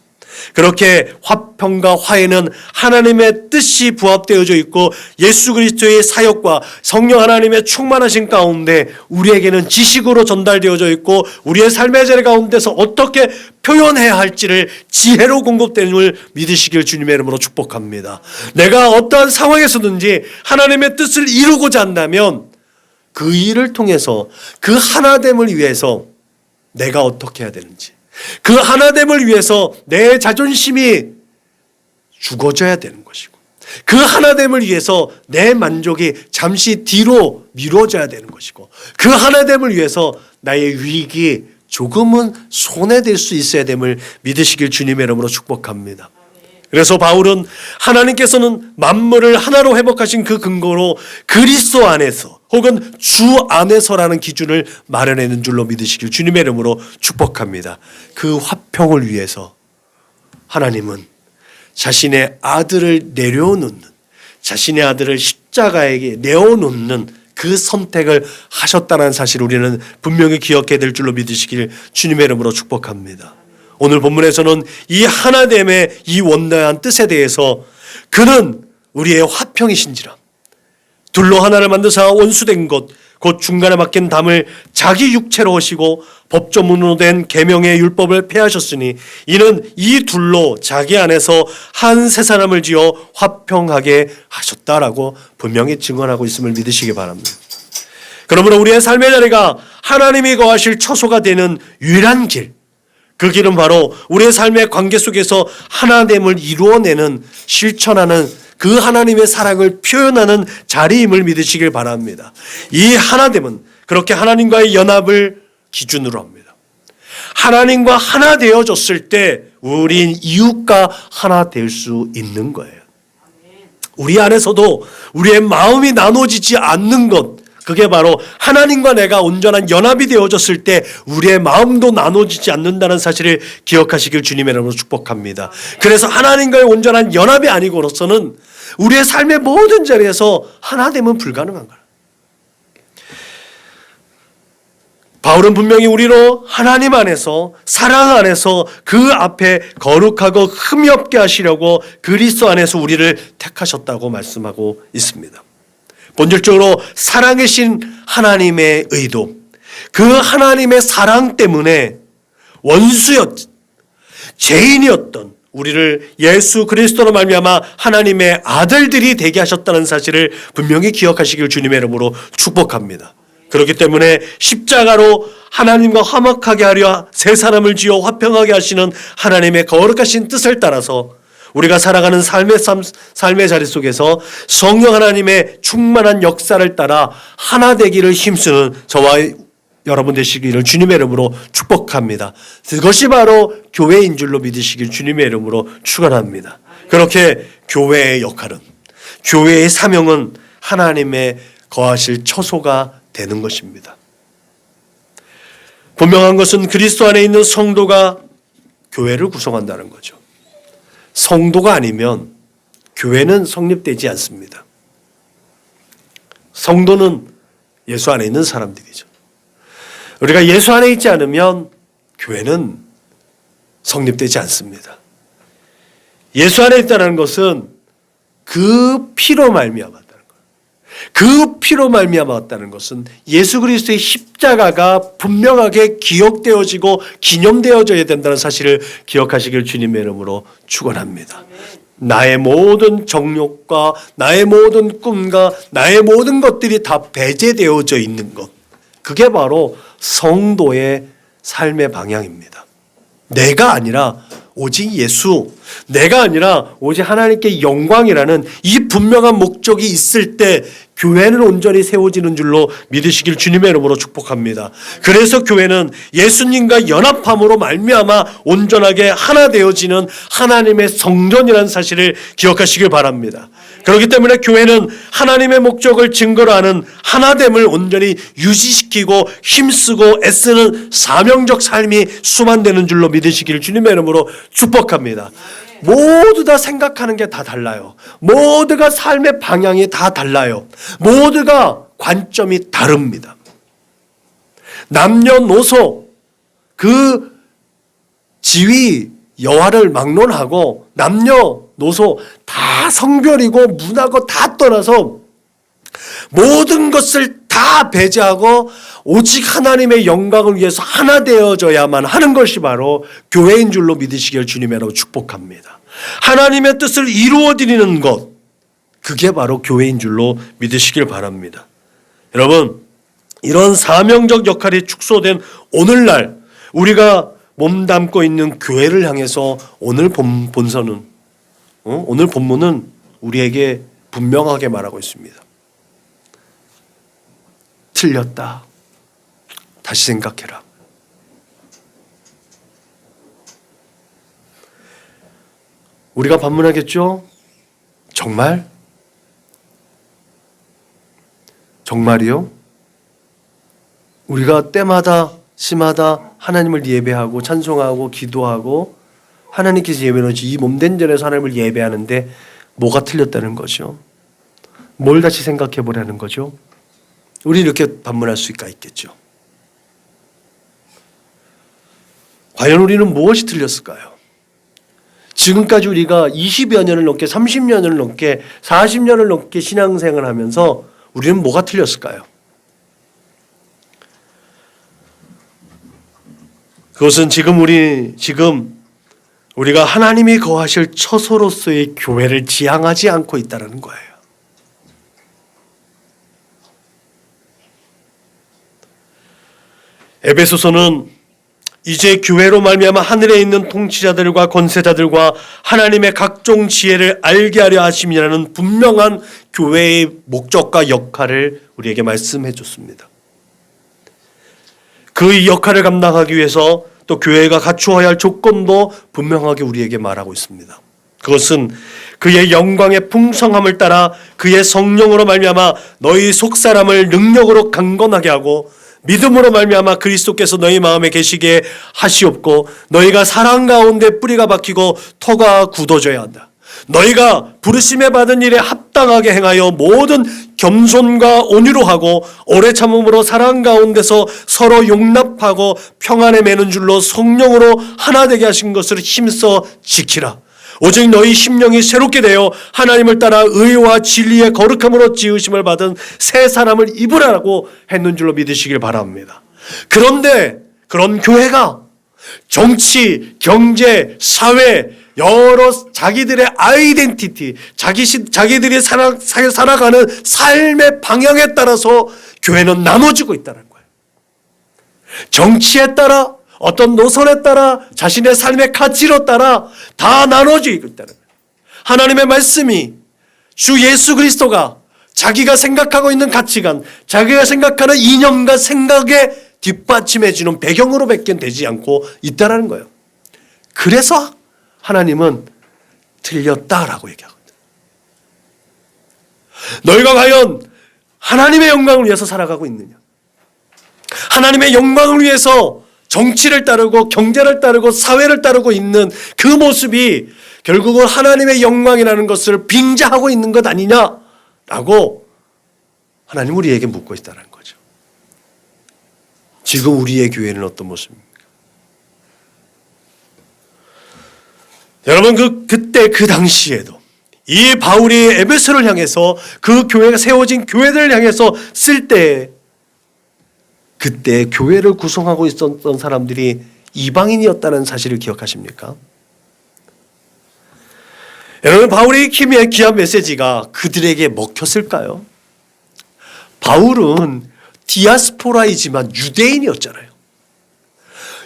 그렇게 화평과 화해는 하나님의 뜻이 부합되어져 있고 예수 그리스도의 사역과 성령 하나님의 충만하신 가운데 우리에게는 지식으로 전달되어져 있고 우리의 삶의 자리 가운데서 어떻게 표현해야 할지를 지혜로 공급됨을 믿으시길 주님의 이름으로 축복합니다. 내가 어떠한 상황에서든지 하나님의 뜻을 이루고자 한다면 그 일을 통해서 그 하나됨을 위해서 내가 어떻게 해야 되는지, 그 하나됨을 위해서 내 자존심이 죽어져야 되는 것이고 그 하나됨을 위해서 내 만족이 잠시 뒤로 미뤄져야 되는 것이고, 그 하나됨을 위해서 나의 유익이 조금은 손해될 수 있어야 됨을 믿으시길 주님의 이름으로 축복합니다. 그래서 바울은 하나님께서는 만물을 하나로 회복하신 그 근거로 그리스도 안에서 혹은 주 안에서라는 기준을 마련하는 줄로 믿으시길 주님의 이름으로 축복합니다. 그 화평을 위해서 하나님은 자신의 아들을 내려놓는, 자신의 아들을 십자가에게 내어놓는 그 선택을 하셨다는 사실을 우리는 분명히 기억해야 될 줄로 믿으시길 주님의 이름으로 축복합니다. 오늘 본문에서는 이 하나됨의 이 원대한 뜻에 대해서 그는 우리의 화평이신지라, 둘로 하나를 만드사 원수된 것 곧 중간에 막힌 담을 자기 육체로 하시고 법조문으로 된 계명의 율법을 폐하셨으니 이는 이 둘로 자기 안에서 한 세 사람을 지어 화평하게 하셨다라고 분명히 증언하고 있음을 믿으시기 바랍니다. 그러므로 우리의 삶의 자리가 하나님이 거하실 처소가 되는 유일한 길, 그 길은 바로 우리의 삶의 관계 속에서 하나됨을 이루어내는, 실천하는 그 하나님의 사랑을 표현하는 자리임을 믿으시길 바랍니다. 이 하나됨은 그렇게 하나님과의 연합을 기준으로 합니다. 하나님과 하나 되어졌을 때 우린 이웃과 하나 될 수 있는 거예요. 우리 안에서도 우리의 마음이 나눠지지 않는 것, 그게 바로 하나님과 내가 온전한 연합이 되어졌을 때 우리의 마음도 나눠지지 않는다는 사실을 기억하시길 주님의 이름으로 축복합니다. 그래서 하나님과의 온전한 연합이 아니고로서는 우리의 삶의 모든 자리에서 하나됨은 불가능한 거예요. 바울은 분명히 우리로 하나님 안에서, 사랑 안에서 그 앞에 거룩하고 흠이 없게 하시려고 그리스도 안에서 우리를 택하셨다고 말씀하고 있습니다. 본질적으로 사랑이신 하나님의 의도, 그 하나님의 사랑 때문에 죄인이었던 우리를 예수 그리스도로 말미암아 하나님의 아들들이 되게 하셨다는 사실을 분명히 기억하시길 주님의 이름으로 축복합니다. 그렇기 때문에 십자가로 하나님과 화목하게 하려 세 사람을 지어 화평하게 하시는 하나님의 거룩하신 뜻을 따라서 우리가 살아가는 삶의 자리 속에서 성령 하나님의 충만한 역사를 따라 하나 되기를 힘쓰는 저와 여러분 되시기를 주님의 이름으로 축복합니다. 그것이 바로 교회인 줄로 믿으시길 주님의 이름으로 축원합니다. 그렇게 교회의 역할은, 교회의 사명은 하나님의 거하실 처소가 되는 것입니다. 분명한 것은 그리스도 안에 있는 성도가 교회를 구성한다는 거죠. 성도가 아니면 교회는 성립되지 않습니다. 성도는 예수 안에 있는 사람들이죠. 우리가 예수 안에 있지 않으면 교회는 성립되지 않습니다. 예수 안에 있다는 것은 그 피로 말미암았다는 거예요. 그 피로 말미암았다는 것은 예수 그리스도의 십자가가 분명하게 기억되어지고 기념되어져야 된다는 사실을 기억하시길 주님의 이름으로 축원합니다. 나의 모든 정욕과 나의 모든 꿈과 나의 모든 것들이 다 배제되어져 있는 것, 그게 바로 성도의 삶의 방향입니다. 내가 아니라 오직 예수, 내가 아니라 오직 하나님께 영광이라는 이 분명한 목적이 있을 때 교회는 온전히 세워지는 줄로 믿으시길 주님의 이름으로 축복합니다. 그래서 교회는 예수님과 연합함으로 말미암아 온전하게 하나 되어지는 하나님의 성전이라는 사실을 기억하시길 바랍니다. 그렇기 때문에 교회는 하나님의 목적을 증거로 하는 하나됨을 온전히 유지시키고 힘쓰고 애쓰는 사명적 삶이 수반되는 줄로 믿으시길 주님의 이름으로 축복합니다. 모두 다 생각하는 게 다 달라요. 모두가 삶의 방향이 다 달라요. 모두가 관점이 다릅니다. 남녀노소 그 지위 여하를 막론하고 남녀노소 다 성별이고 문화고 다 떠나서 모든 것을 다 배제하고 오직 하나님의 영광을 위해서 하나 되어져야만 하는 것이 바로 교회인 줄로 믿으시길 주님으로 축복합니다. 하나님의 뜻을 이루어드리는 것, 그게 바로 교회인 줄로 믿으시길 바랍니다. 여러분, 이런 사명적 역할이 축소된 오늘날 우리가 몸담고 있는 교회를 향해서 오늘 본문은 우리에게 분명하게 말하고 있습니다. 틀렸다. 다시 생각해라. 우리가 반문하겠죠? 정말? 정말이요? 우리가 때마다 시마다 하나님을 예배하고 찬송하고 기도하고 하나님께서 예배하는 이 몸된 전에서 하나님을 예배하는데 뭐가 틀렸다는 거죠? 뭘 다시 생각해 보라는 거죠? 우리 이렇게 반문할 수가 있겠죠. 과연 우리는 무엇이 틀렸을까요? 지금까지 우리가 20여 년을 넘게 30년을 넘게 40년을 넘게 신앙생활을 하면서 우리는 뭐가 틀렸을까요? 그것은 지금 우리가 하나님이 거하실 처소로서의 교회를 지향하지 않고 있다는 거예요. 에베소서는 이제 교회로 말미암아 하늘에 있는 통치자들과 권세자들과 하나님의 각종 지혜를 알게 하려 하심이라는 분명한 교회의 목적과 역할을 우리에게 말씀해 줬습니다. 그 역할을 감당하기 위해서 또 교회가 갖추어야 할 조건도 분명하게 우리에게 말하고 있습니다. 그것은 그의 영광의 풍성함을 따라 그의 성령으로 말미암아 너희 속사람을 능력으로 강건하게 하고 믿음으로 말미암아 그리스도께서 너희 마음에 계시게 하시옵고 너희가 사랑 가운데 뿌리가 박히고 터가 굳어져야 한다. 너희가 부르심에 받은 일에 합당하게 행하여 모든 겸손과 온유로 하고 오래 참음으로 사랑 가운데서 서로 용납하고 평안에 매는 줄로 성령으로 하나 되게 하신 것을 힘써 지키라. 오직 너희 심령이 새롭게 되어 하나님을 따라 의와 진리의 거룩함으로 지으심을 받은 새 사람을 입으라고 했는 줄로 믿으시길 바랍니다. 그런데 그런 교회가 정치, 경제, 사회 여러 자기들의 아이덴티티, 자기들이 살아가는 삶의 방향에 따라서 교회는 나눠지고 있다는 거예요. 정치에 따라 어떤 노선에 따라 자신의 삶의 가치로 따라 다 나눠지고 있다는 거예요. 하나님의 말씀이 주 예수 그리스도가 자기가 생각하고 있는 가치관, 자기가 생각하는 이념과 생각에 뒷받침해 주는 배경으로 밖에 되지 않고 있다는 거예요. 그래서 하나님은 틀렸다라고 얘기하거든요. 너희가 과연 하나님의 영광을 위해서 살아가고 있느냐? 하나님의 영광을 위해서 정치를 따르고 경제를 따르고 사회를 따르고 있는 그 모습이 결국은 하나님의 영광이라는 것을 빙자하고 있는 것 아니냐라고 하나님 우리에게 묻고 있다는 거죠. 지금 우리의 교회는 어떤 모습입니까? 여러분 그때 그 당시에도 이 바울이 에베소를 향해서 그 교회가 세워진 교회들을 향해서 쓸 때 그때 교회를 구성하고 있었던 사람들이 이방인이었다는 사실을 기억하십니까? 여러분 바울의 귀한 메시지가 그들에게 먹혔을까요? 바울은 디아스포라이지만 유대인이었잖아요.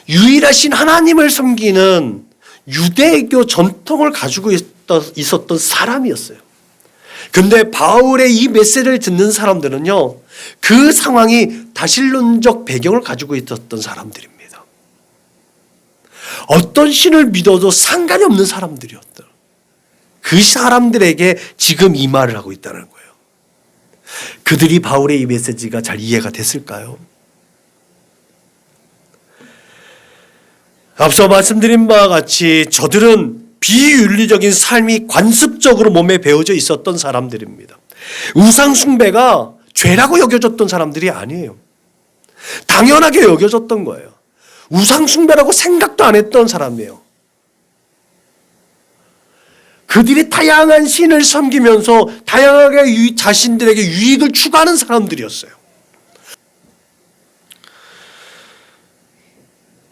유일하신 하나님을 섬기는 유대교 전통을 가지고 있었던 사람이었어요. 그런데 바울의 이 메시지를 듣는 사람들은요, 그 상황이 다신론적 배경을 가지고 있었던 사람들입니다. 어떤 신을 믿어도 상관이 없는 사람들이었다. 그 사람들에게 지금 이 말을 하고 있다는 거예요. 그들이 바울의 이 메시지가 잘 이해가 됐을까요? 앞서 말씀드린 바와 같이 저들은 비윤리적인 삶이 관습적으로 몸에 배어져 있었던 사람들입니다. 우상숭배가 죄라고 여겨졌던 사람들이 아니에요. 당연하게 여겨졌던 거예요. 우상숭배라고 생각도 안 했던 사람이에요. 그들이 다양한 신을 섬기면서 다양하게 자신들에게 유익을 추구하는 사람들이었어요.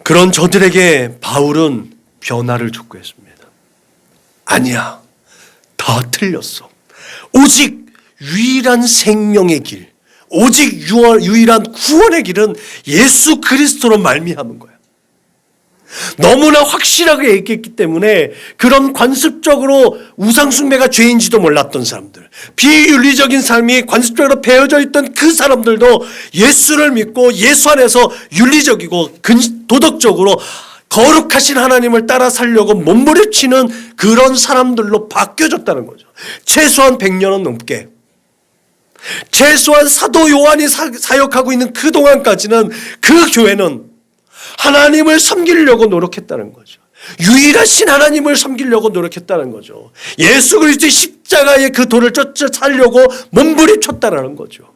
그런 저들에게 바울은 변화를 촉구했습니다. 아니야, 다 틀렸어. 오직 유일한 생명의 길, 오직 유일한 구원의 길은 예수 그리스도로 말미암은 거야. 너무나 확실하게 얘기했기 때문에 그런 관습적으로 우상숭배가 죄인지도 몰랐던 사람들, 비윤리적인 삶이 관습적으로 배어져 있던 그 사람들도 예수를 믿고 예수 안에서 윤리적이고 도덕적으로 거룩하신 하나님을 따라 살려고 몸부림치는 그런 사람들로 바뀌어졌다는 거죠. 최소한 100년은 넘게, 최소한 사도 요한이 사역하고 있는 그동안까지는 그 교회는 하나님을 섬기려고 노력했다는 거죠. 유일하신 하나님을 섬기려고 노력했다는 거죠. 예수 그리스도의 십자가의 그 도를 쫓아 살려고 몸부림쳤다는 거죠.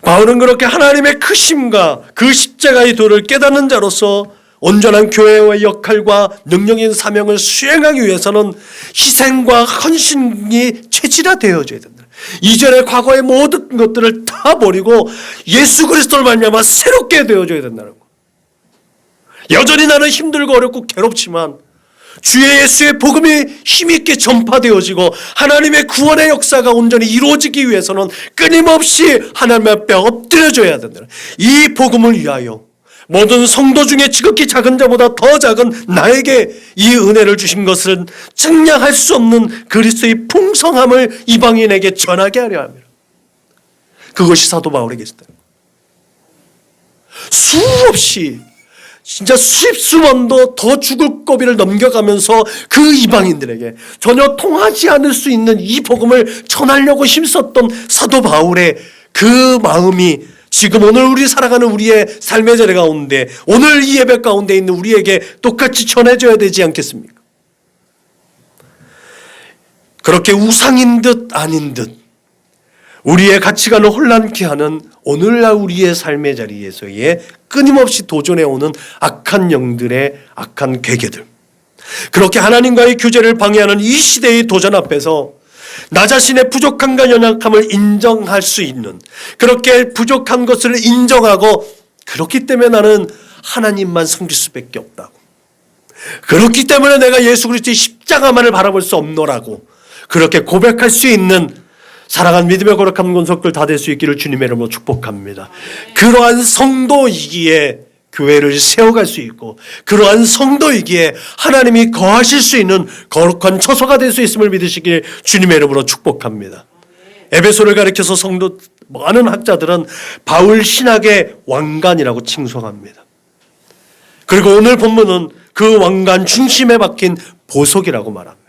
바울은 그렇게 하나님의 크심과 그 십자가의 도를 깨닫는 자로서 온전한 교회의 역할과 능력 있는 사명을 수행하기 위해서는 희생과 헌신이 체질화되어져야 된다. 이전의 과거의 모든 것들을 다 버리고 예수 그리스도를 말미암아 새롭게 되어져야 된다는 거. 여전히 나는 힘들고 어렵고 괴롭지만 주의 예수의 복음이 힘있게 전파되어지고 하나님의 구원의 역사가 온전히 이루어지기 위해서는 끊임없이 하나님 앞에 엎드려져야 된다. 이 복음을 위하여 모든 성도 중에 지극히 작은 자보다 더 작은 나에게 이 은혜를 주신 것은 측량할 수 없는 그리스도의 풍성함을 이방인에게 전하게 하려 합니다. 그것이 사도 바울에게 있었다. 수없이 진짜 수십 번도 더 죽을 고비를 넘겨가면서 그 이방인들에게 전혀 통하지 않을 수 있는 이 복음을 전하려고 힘썼던 사도 바울의 그 마음이 지금 오늘 우리 살아가는 우리의 삶의 자리 가운데, 오늘 이 예배 가운데 있는 우리에게 똑같이 전해져야 되지 않겠습니까? 그렇게 우상인 듯 아닌 듯 우리의 가치관을 혼란케 하는 오늘날 우리의 삶의 자리에서의 끊임없이 도전해오는 악한 영들의 악한 괴계들, 그렇게 하나님과의 교제를 방해하는 이 시대의 도전 앞에서 나 자신의 부족함과 연약함을 인정할 수 있는, 그렇게 부족한 것을 인정하고 그렇기 때문에 나는 하나님만 섬길 수밖에 없다고, 그렇기 때문에 내가 예수 그리스도의 십자가만을 바라볼 수 없노라고 그렇게 고백할 수 있는 사랑한 믿음의 거룩한 권속들 다 될 수 있기를 주님의 이름으로 축복합니다. 그러한 성도이기에 교회를 세워갈 수 있고, 그러한 성도이기에 하나님이 거하실 수 있는 거룩한 처소가 될 수 있음을 믿으시길 주님의 이름으로 축복합니다. 에베소를 가리켜서 성도 많은 학자들은 바울 신학의 왕관이라고 칭송합니다. 그리고 오늘 본문은 그 왕관 중심에 박힌 보석이라고 말합니다.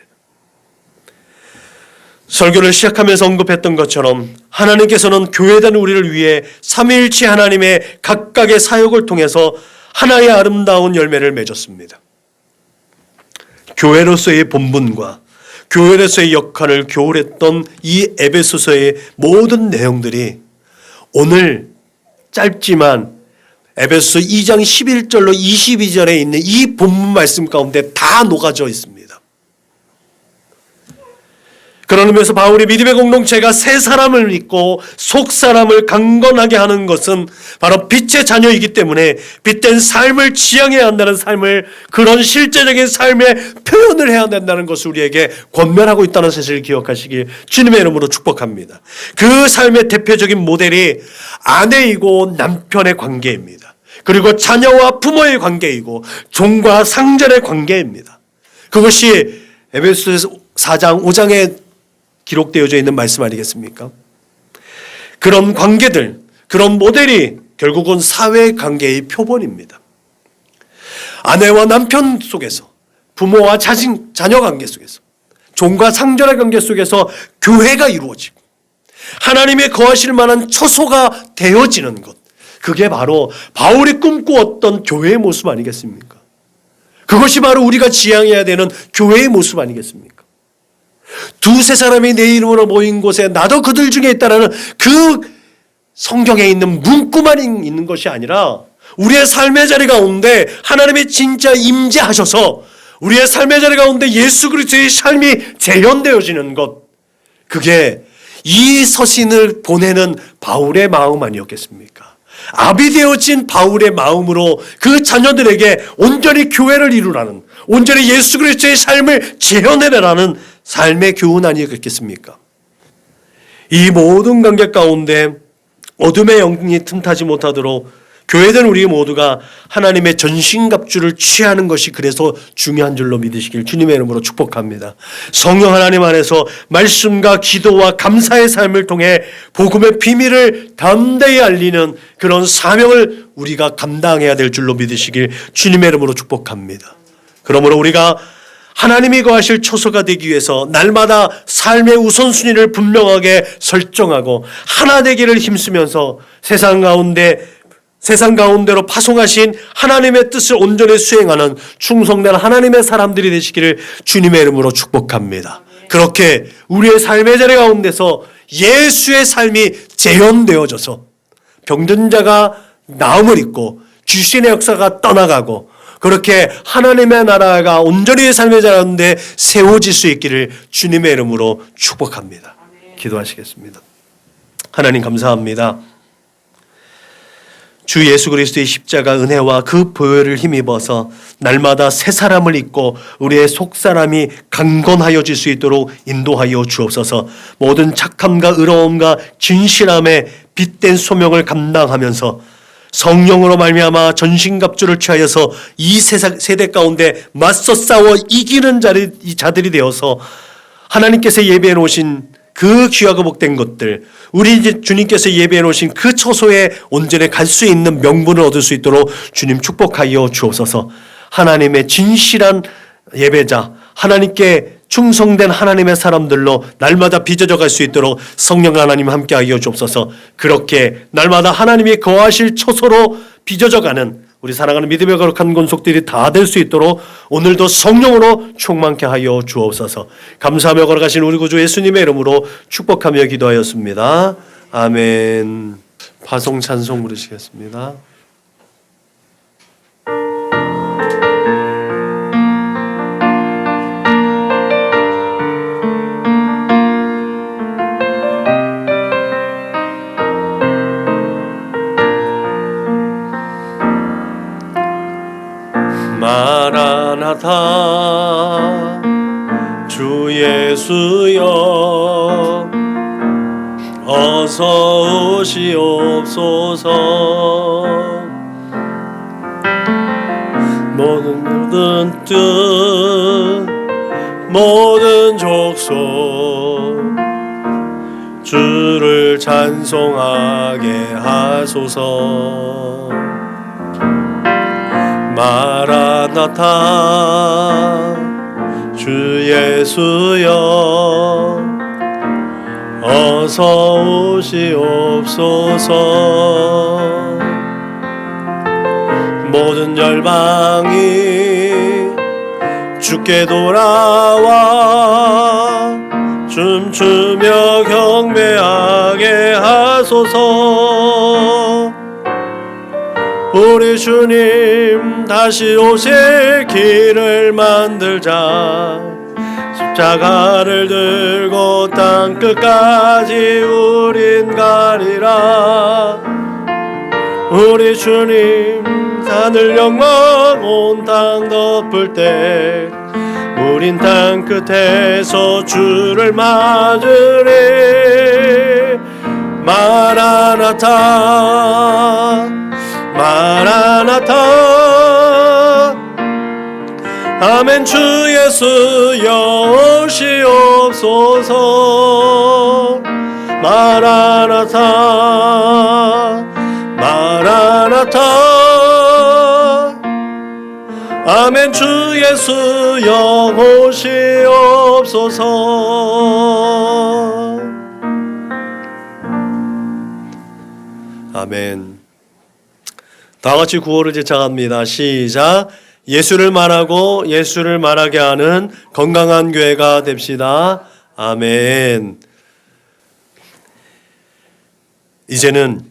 설교를 시작하면서 언급했던 것처럼 하나님께서는 교회된 우리를 위해 삼위일체 하나님의 각각의 사역을 통해서 하나의 아름다운 열매를 맺었습니다. 교회로서의 본분과 교회로서의 역할을 교훈했던 이 에베소서의 모든 내용들이 오늘 짧지만 에베소서 2장 11절로 22절에 있는 이 본문 말씀 가운데 다 녹아져 있습니다. 그런 의미에서 바울의 믿음의 공동체가 새 사람을 믿고 속 사람을 강건하게 하는 것은 바로 빛의 자녀이기 때문에 빛된 삶을 지향해야 한다는 삶을, 그런 실제적인 삶의 표현을 해야 된다는 것을 우리에게 권면하고 있다는 사실을 기억하시길 주님의 이름으로 축복합니다. 그 삶의 대표적인 모델이 아내이고 남편의 관계입니다. 그리고 자녀와 부모의 관계이고 종과 상전의 관계입니다. 그것이 에베소서 4장 5장에 기록되어져 있는 말씀 아니겠습니까? 그런 관계들, 그런 모델이 결국은 사회 관계의 표본입니다. 아내와 남편 속에서, 부모와 자녀 관계 속에서, 종과 상전의 관계 속에서 교회가 이루어지고 하나님의 거하실 만한 처소가 되어지는 것, 그게 바로 바울이 꿈꾸었던 교회의 모습 아니겠습니까? 그것이 바로 우리가 지향해야 되는 교회의 모습 아니겠습니까? 두세 사람이 내 이름으로 모인 곳에 나도 그들 중에 있다라는 그 성경에 있는 문구만 있는 것이 아니라 우리의 삶의 자리 가운데 하나님이 진짜 임재하셔서 우리의 삶의 자리 가운데 예수 그리스도의 삶이 재현되어지는 것, 그게 이 서신을 보내는 바울의 마음 아니었겠습니까? 아비 되어진 바울의 마음으로 그 자녀들에게 온전히 교회를 이루라는, 온전히 예수 그리스도의 삶을 재현해내라는 삶의 교훈 아니겠습니까? 이 모든 관계 가운데 어둠의 영이 틈타지 못하도록 교회된 우리 모두가 하나님의 전신갑주를 취하는 것이 그래서 중요한 줄로 믿으시길 주님의 이름으로 축복합니다. 성령 하나님 안에서 말씀과 기도와 감사의 삶을 통해 복음의 비밀을 담대히 알리는 그런 사명을 우리가 감당해야 될 줄로 믿으시길 주님의 이름으로 축복합니다. 그러므로 우리가 하나님이 거하실 초소가 되기 위해서 날마다 삶의 우선순위를 분명하게 설정하고 하나 되기를 힘쓰면서 세상 가운데로 파송하신 하나님의 뜻을 온전히 수행하는 충성된 하나님의 사람들이 되시기를 주님의 이름으로 축복합니다. 그렇게 우리의 삶의 자리 가운데서 예수의 삶이 재현되어져서 병든 자가 나음을 입고 귀신의 역사가 떠나가고 그렇게 하나님의 나라가 온전히 삶의 자리 가운데 세워질 수 있기를 주님의 이름으로 축복합니다. 기도하시겠습니다. 하나님 감사합니다. 주 예수 그리스도의 십자가 은혜와 그 보혈을 힘입어서 날마다 새 사람을 입고 우리의 속사람이 강건하여질 수 있도록 인도하여 주옵소서. 모든 착함과 의로움과 진실함에 빛된 소명을 감당하면서 성령으로 말미암아 전신갑주를 취하여서 이 세대 가운데 맞서 싸워 이기는 자들이 되어서 하나님께서 예배해 놓으신 그 귀하고 복된 것들, 우리 주님께서 예배해 놓으신 그 처소에 온전히 갈 수 있는 명분을 얻을 수 있도록 주님 축복하여 주옵소서. 하나님의 진실한 예배자, 하나님께 충성된 하나님의 사람들로 날마다 빚어져 갈 수 있도록 성령 하나님 함께하여 주옵소서. 그렇게 날마다 하나님이 거하실 처소로 빚어져 가는 우리 사랑하는 믿음의 거룩한 권속들이 다 될 수 있도록 오늘도 성령으로 충만케 하여 주옵소서. 감사하며 걸어가신 우리 구주 예수님의 이름으로 축복하며 기도하였습니다. 아멘. 파송 찬송 부르시겠습니다. 마라나타 주 예수여 어서 오시옵소서. 모든 뜻 모든 족속 주를 찬송하게 하소서. 마라나타 주 예수여 어서 오시옵소서. 모든 열방이 주께 돌아와 춤추며 경배하게 하소서. 우리 주님 다시 오실 길을 만들자. 십자가를 들고 땅끝까지 우린 가리라. 우리 주님 하늘 영광 온 땅 덮을 때 우린 땅끝에서 주를 맞으리. 마라나타 마라나타 아멘. 주 예수여 오시옵소서. 마라나타 마라나타 아멘. 주 예수여 오시옵소서. 아멘. 다 같이 구호를 제창합니다. 시작. 예수를 말하고 예수를 말하게 하는 건강한 교회가 됩시다. 아멘. 이제는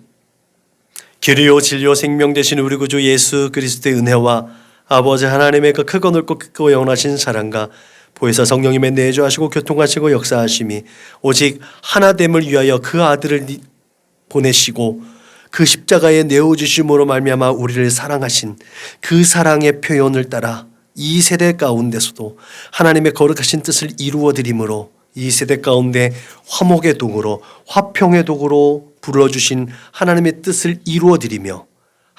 길이요 진리요 생명 되신 우리 구주 예수 그리스도의 은혜와 아버지 하나님의 그 크고 넓고 크고 영원하신 사랑과 보혜사 성령님의 내주하시고 교통하시고 역사하심이 오직 하나됨을 위하여 그 아들을 보내시고 그 십자가에 내어주심으로 말미암아 우리를 사랑하신 그 사랑의 표현을 따라 이 세대 가운데서도 하나님의 거룩하신 뜻을 이루어드림으로 이 세대 가운데 화목의 도구로 화평의 도구로 불러주신 하나님의 뜻을 이루어드리며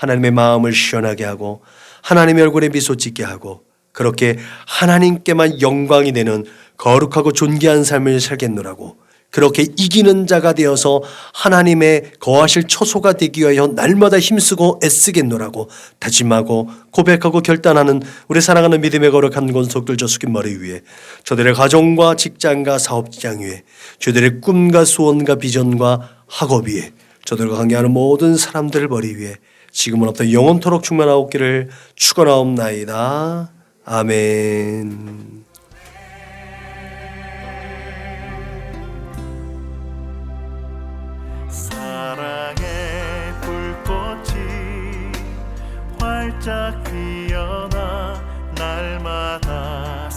하나님의 마음을 시원하게 하고 하나님의 얼굴에 미소 짓게 하고 그렇게 하나님께만 영광이 되는 거룩하고 존귀한 삶을 살겠노라고 그렇게 이기는 자가 되어서 하나님의 거하실 처소가 되기 위하여 날마다 힘쓰고 애쓰겠노라고 다짐하고 고백하고 결단하는 우리 사랑하는 믿음의 거룩한 권속들 저 숙인 머리 위에 저들의 가정과 직장과 사업장 위에 저들의 꿈과 소원과 비전과 학업 위에 저들과 관계하는 모든 사람들을 머리 위에 지금으로부터 영원토록 충만하옵기를 축원하옵나이다. 아멘. 사랑의 불꽃이 활짝 피어나 날마다